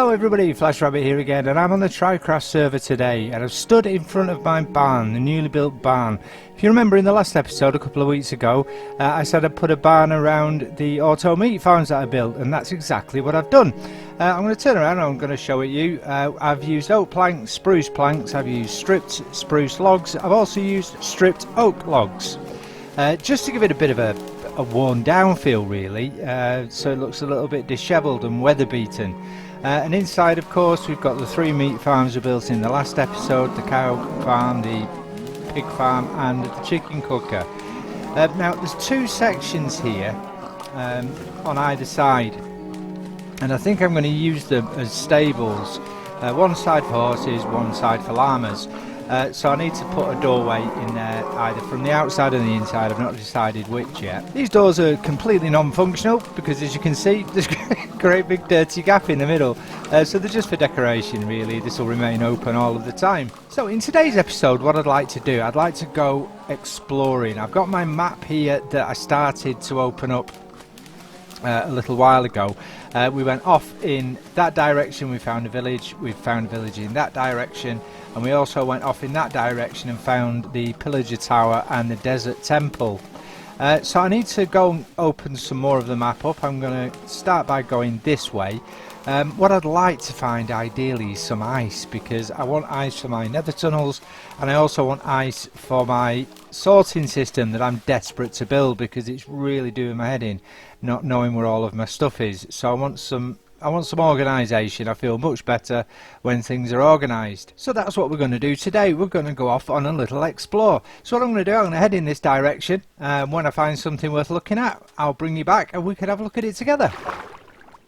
Hello everybody, FLASHRABBIT here again, and I'm on the Trycraft server today, and I've stood in front of my barn, the newly built barn. If you remember in the last episode a couple of weeks ago, I said I'd put a barn around the auto meat farms that I built, and that's exactly what I've done. I'm going to turn around and I'm going to show it you. I've used oak planks, spruce planks, I've used stripped spruce logs, I've also used stripped oak logs. Just to give it a bit of a worn down feel really, so it looks a little bit dishevelled and weather beaten. And inside, of course, we've got the 3 meat farms we built in the last episode, the cow farm, the pig farm and the chicken cooker. Now there's 2 sections here on either side, and I think I'm going to use them as stables, one side for horses, one side for llamas. So I need to put a doorway in there, either from the outside or the inside. I've not decided which yet. These doors are completely non-functional because, as you can see, there's a great big dirty gap in the middle. So they're just for decoration really. This will remain open all of the time. So in today's episode, what I'd like to do, I'd like to go exploring. I've got my map here that I started to open up a little while ago. We went off in that direction, we found a village in that direction, and we also went off in that direction and found the pillager tower and the desert temple. So I need to go and open some more of the map up. I'm going to start by going this way. What I'd like to find ideally is some ice, because I want ice for my nether tunnels, and I also want ice for my sorting system that I'm desperate to build, because it's really doing my head in not knowing where all of my stuff is. So I want some organisation. I feel much better when things are organised. So that's what we're going to do today. We're going to go off on a little explore. So what I'm going to do, I'm going to head in this direction. When I find something worth looking at, I'll bring you back and we can have a look at it together.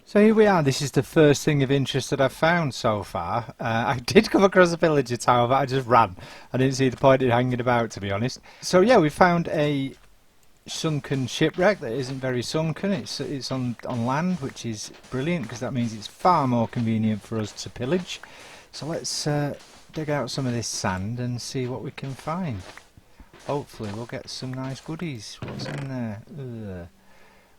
So here we are. This is the first thing of interest that I've found so far. I did come across a villager tower, but I just ran. I didn't see the point in hanging about, to be honest. So yeah, we found a sunken shipwreck that isn't very sunken. It's on land, which is brilliant, because that means it's far more convenient for us to pillage. So let's dig out some of this sand and see what we can find. Hopefully we'll get some nice goodies. What's in there? Ugh.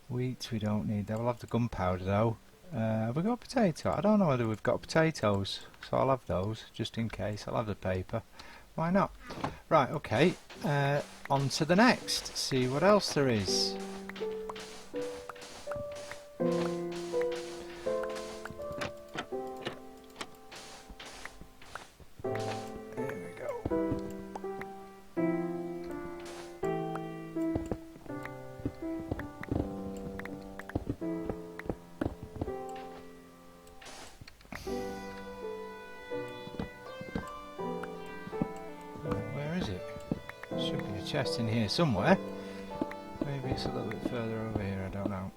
Wheat we don't need. We'll have the gunpowder though. Have we got potato? I don't know whether we've got potatoes, so I'll have those just in case. I'll have the paper. Why not? Right, okay. On to the next. See what else there is. There we go. Should be a chest in here somewhere. Maybe it's a little bit further over here, I don't know.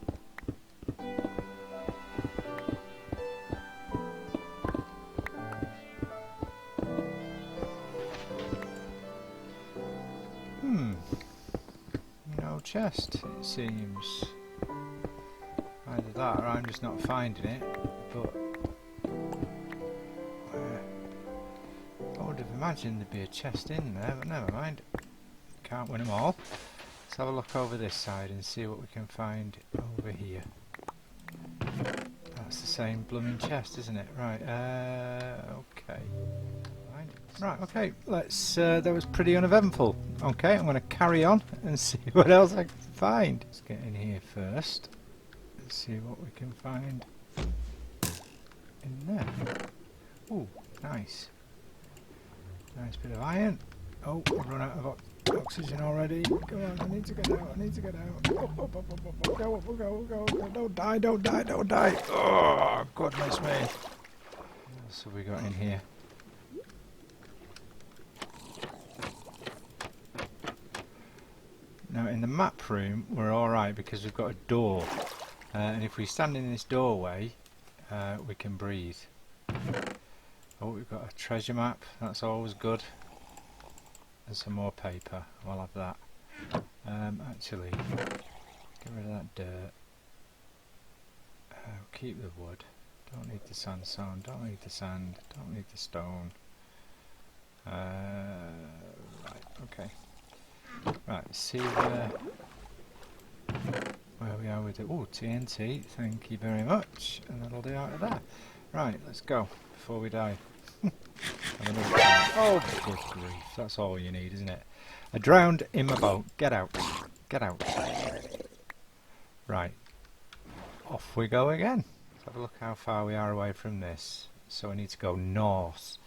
No chest, it seems. Either that or I'm just not finding it, but I would have imagined there'd be a chest in there, but never mind. Can't win them all. Let's have a look over this side and see what we can find over here. That's the same blooming chest, isn't it? Right, okay. Right, okay, let's, that was pretty uneventful. Okay, I'm going to carry on and see what else I can find. Let's get in here first. Let's see what we can find in there. Ooh, nice. Nice bit of iron. Oh, I've run out of oxygen already. Come on, I need to get out, I need to get out. Up, go. Don't die. Oh, goodness me. What else have we got in here? Now, in the map room, we're alright because we've got a door. And if we stand in this doorway, we can breathe. Oh, we've got a treasure map. That's always good. And some more paper. We'll have that. Actually, get rid of that dirt. Keep the wood. Don't need the sandstone. Don't need the sand. Don't need the stone. Right. Okay. Right. See where we are with it. Oh, TNT. Thank you very much. And that'll do out of that. Right, let's go before we die. Oh, good grief. That's all you need, isn't it? I drowned in my boat. Get out. Get out. Right. Off we go again. Let's have a look how far we are away from this. So we need to go north.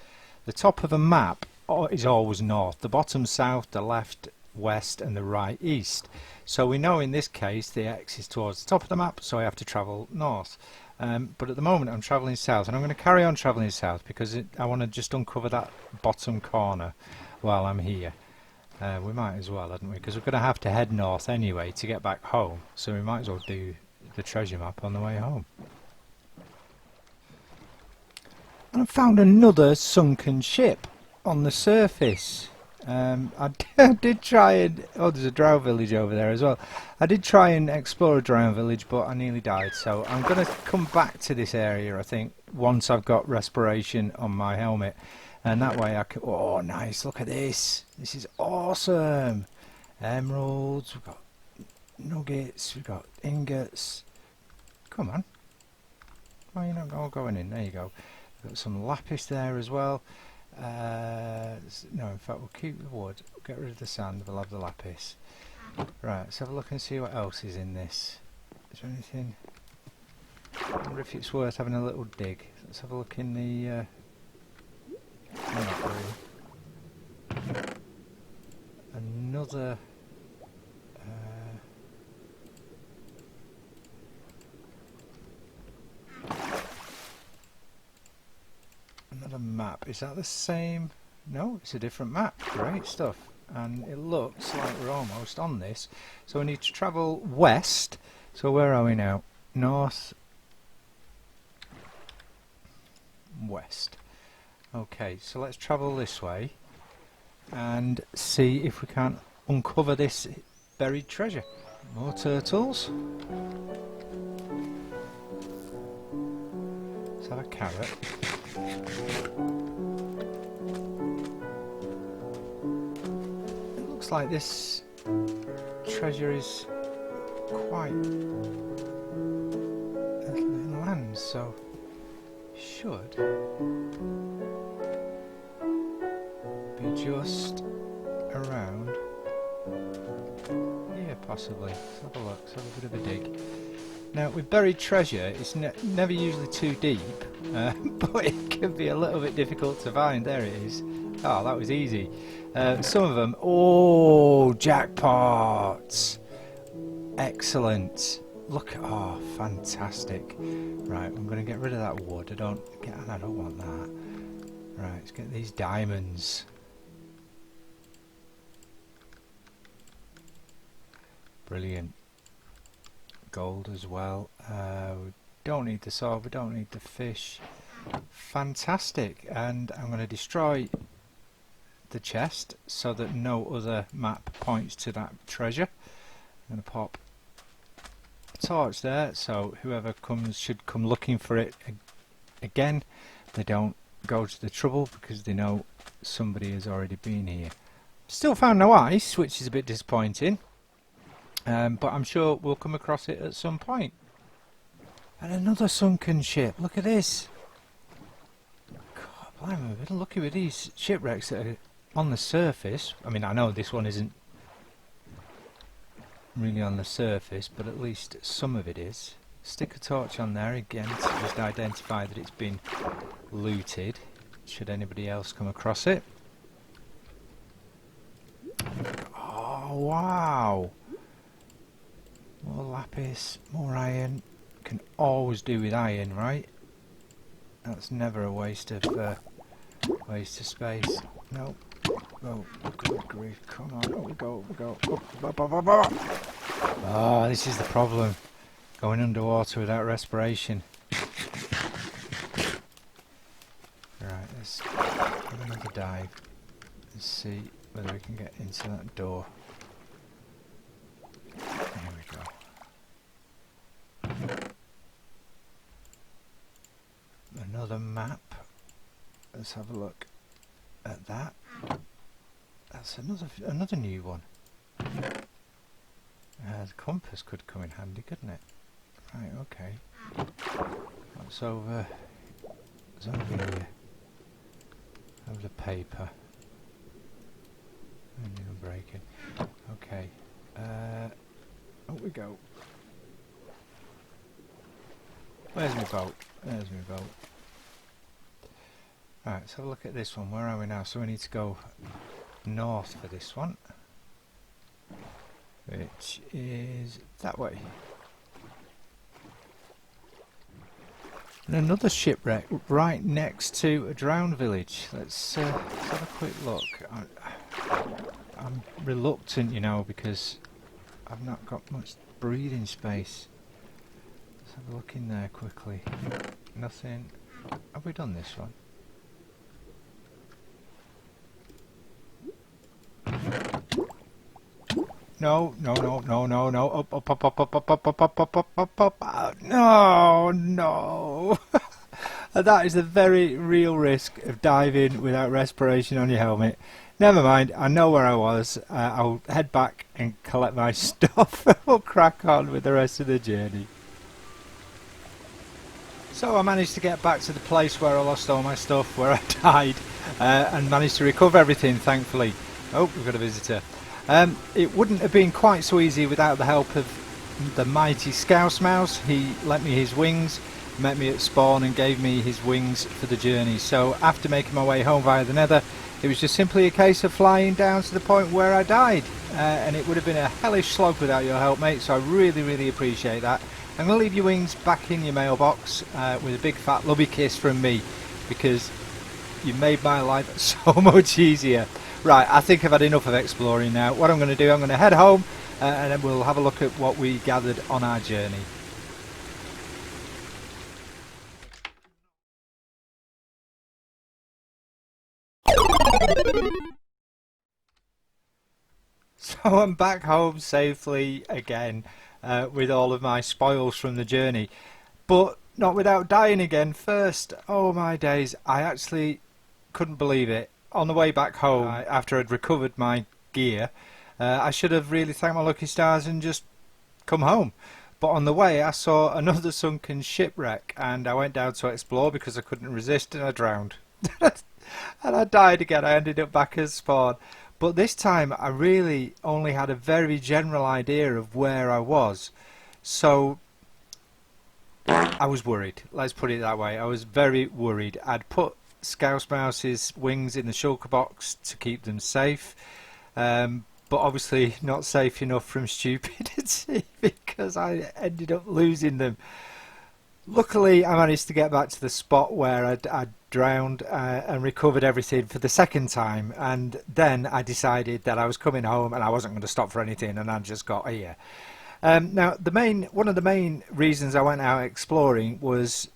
The top of a map is always north. The bottom south, the left west and the right east. So we know in this case the X is towards the top of the map, so I have to travel north. But at the moment I'm travelling south, and I'm going to carry on travelling south because I want to just uncover that bottom corner while I'm here. We might as well, hadn't we? Because we're going to have to head north anyway to get back home, so we might as well do the treasure map on the way home. And I found another sunken ship on the surface. I did try and... oh, there's a drow village over there as well. I did try and explore a drow village, but I nearly died. So I'm going to come back to this area, I think, once I've got respiration on my helmet. And that way I can... oh, nice. Look at this. This is awesome. Emeralds. We've got nuggets. We've got ingots. Come on. Why are you not all going in? There you go. We've got some lapis there as well. No, in fact we'll keep the wood, get rid of the sand, we'll have the lapis. Right, let's have a look and see what else is in this. Is there anything? I wonder if it's worth having a little dig. Let's have a look in the... not really. Another... another map. Is that the same? No, it's a different map. Great stuff. And it looks like we're almost on this. So we need to travel west. So where are we now? North. West. Okay, so let's travel this way and see if we can uncover this buried treasure. More turtles. Let's have a carrot. It looks like this treasure is quite little inland, so should be just around here possibly. Let's have a look, let's have a bit of a dig. Now with buried treasure it's never usually too deep, but it can be a little bit difficult to find. There it is. Oh, that was easy. Some of them, oh, jackpots! Excellent. Look, oh, fantastic. Right, I'm going to get rid of that wood. I don't want that. Right, let's get these diamonds. Brilliant. Gold as well. We don't need the sword, we don't need the fish. Fantastic. And I'm going to destroy the chest so that no other map points to that treasure. I'm going to pop a torch there so whoever comes should come looking for it again. They don't go to the trouble because they know somebody has already been here. Still found no ice, which is a bit disappointing. But I'm sure we'll come across it at some point. And another sunken ship. Look at this. God, blimey, we're lucky with these shipwrecks that are on the surface. I mean, I know this one isn't really on the surface, but at least some of it is. Stick a torch on there again to just identify that it's been looted, should anybody else come across it. Oh, wow. More lapis, more iron. Can always do with iron, right? That's never a waste of space. Nope. Oh, good grief! Come on, up we go, up we go. Up, up. Oh, this is the problem. Going underwater without respiration. Right, let's have another dive. Let's see whether we can get into that door. There we go. Another map. Let's have a look at that. That's another new one. The compass could come in handy, couldn't it? Right, okay. That's over What's over here? Over the paper. And you're breaking. Okay. Up we go. Where's my boat? There's my boat. Right, let's have a look at this one. Where are we now? So we need to go north for this one, which is that way. And another shipwreck right next to a drowned village. Let's have a quick look. I'm reluctant, you know, because I've not got much breathing space. Let's have a look in there quickly. Nothing. Have we done this one? No, no, no, no, no, no. Up, up, up, up, up, up, up, up, up, up, up, up, up. No, no. That is a very real risk of diving without respiration on your helmet. Never mind, I know where I was. I'll head back and collect my stuff. We'll crack on with the rest of the journey. So I managed to get back to the place where I lost all my stuff, where I died, and managed to recover everything, thankfully. Oh, we've got a visitor. It wouldn't have been quite so easy without the help of the mighty Scouse Mouse. He lent me his wings, met me at spawn and gave me his wings for the journey. So after making my way home via the Nether, it was just simply a case of flying down to the point where I died. And it would have been a hellish slog without your help, mate, so I really, really appreciate that. I'm going to leave your wings back in your mailbox with a big fat lovey kiss from me, because you made my life so much easier. Right, I think I've had enough of exploring now. What I'm going to do, I'm going to head home and then we'll have a look at what we gathered on our journey. So I'm back home safely again with all of my spoils from the journey, but not without dying again first. Oh my days, I actually couldn't believe it. On the way back home, after I'd recovered my gear, I should have really thanked my lucky stars and just come home. But on the way I saw another sunken shipwreck and I went down to explore because I couldn't resist and I drowned. And I died again. I ended up back at spawn. But this time I really only had a very general idea of where I was. So I was worried. Let's put it that way. I was very worried. I'd put Scouse Mouse's wings in the shulker box to keep them safe, but obviously not safe enough from stupidity because I ended up losing them. Luckily I managed to get back to the spot where I'd drowned and recovered everything for the second time, and then I decided that I was coming home and I wasn't going to stop for anything, and I just got here. Now one of the main reasons I went out exploring was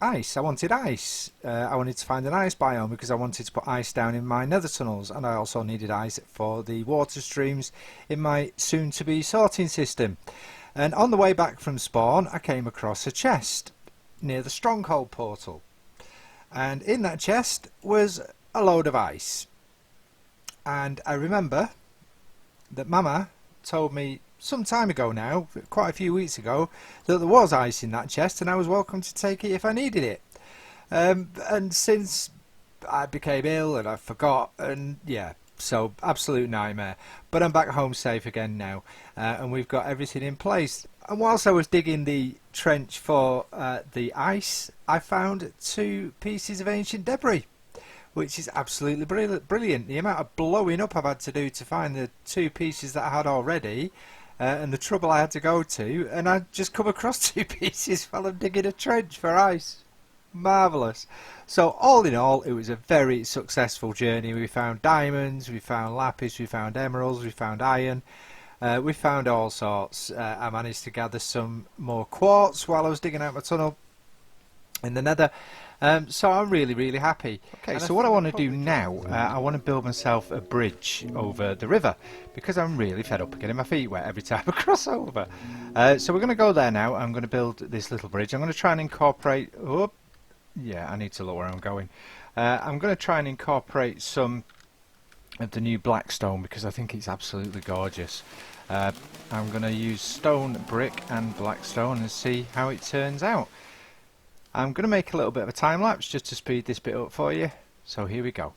ice. I wanted ice. I wanted to find an ice biome because I wanted to put ice down in my nether tunnels, and I also needed ice for the water streams in my soon to be sorting system. And on the way back from spawn I came across a chest near the stronghold portal, and in that chest was a load of ice. And I remember that Mama told me some time ago now, quite a few weeks ago, that there was ice in that chest and I was welcome to take it if I needed it. And since I became ill and I forgot, and yeah, so absolute nightmare. But I'm back home safe again now, and we've got everything in place. And whilst I was digging the trench for the ice, I found 2 pieces of ancient debris, which is absolutely brilliant. The amount of blowing up I've had to do to find the 2 pieces that I had already, and the trouble I had to go to, and I just come across 2 pieces while I'm digging a trench for ice. Marvellous. So all in all, it was a very successful journey. We found diamonds, we found lapis, we found emeralds, we found iron, we found all sorts. I managed to gather some more quartz while I was digging out my tunnel in the nether. So I'm really happy. Okay, so what I want to do now, I want to build myself a bridge over the river, because I'm really fed up of getting my feet wet every time I cross over. So we're going to go there now. I'm going to build this little bridge. I'm going to try and incorporate... Oh, yeah, I need to look where I'm going. I'm going to try and incorporate some of the new black stone because I think it's absolutely gorgeous. I'm going to use stone, brick and black stone and see how it turns out. I'm going to make a little bit of a time lapse just to speed this bit up for you. So here we go.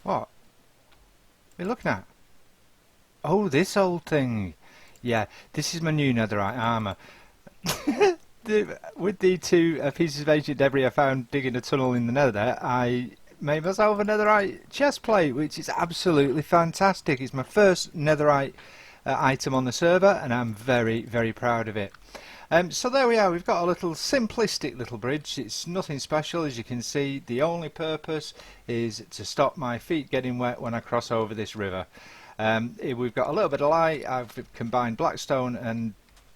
What? What are you looking at? Oh, this old thing. Yeah, this is my new netherite armour. With the two pieces of ancient debris I found digging a tunnel in the nether, I made myself a netherite chest plate, which is absolutely fantastic. It's my first netherite item on the server, and I'm very, very proud of it. So there we are, we've got a little simplistic little bridge. It's nothing special, as you can see. The only purpose is to stop my feet getting wet when I cross over this river. We've got a little bit of light. I've combined blackstone and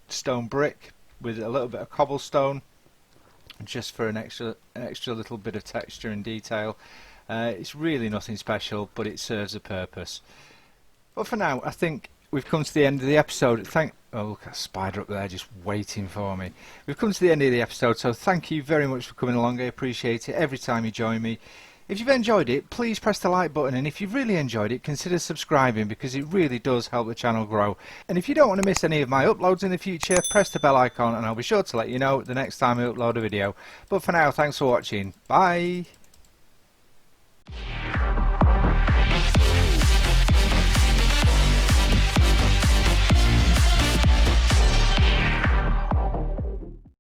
stone brick with a little bit of cobblestone just for an extra little bit of texture and detail. It's really nothing special, but it serves a purpose. But for now, I think we've come to the end of the episode. Oh, look at a spider up there just waiting for me. We've come to the end of the episode, so thank you very much for coming along. I appreciate it every time you join me. If you've enjoyed it, please press the like button, and if you've really enjoyed it, consider subscribing, because it really does help the channel grow. And if you don't want to miss any of my uploads in the future, press the bell icon and I'll be sure to let you know the next time I upload a video. But for now, thanks for watching. Bye!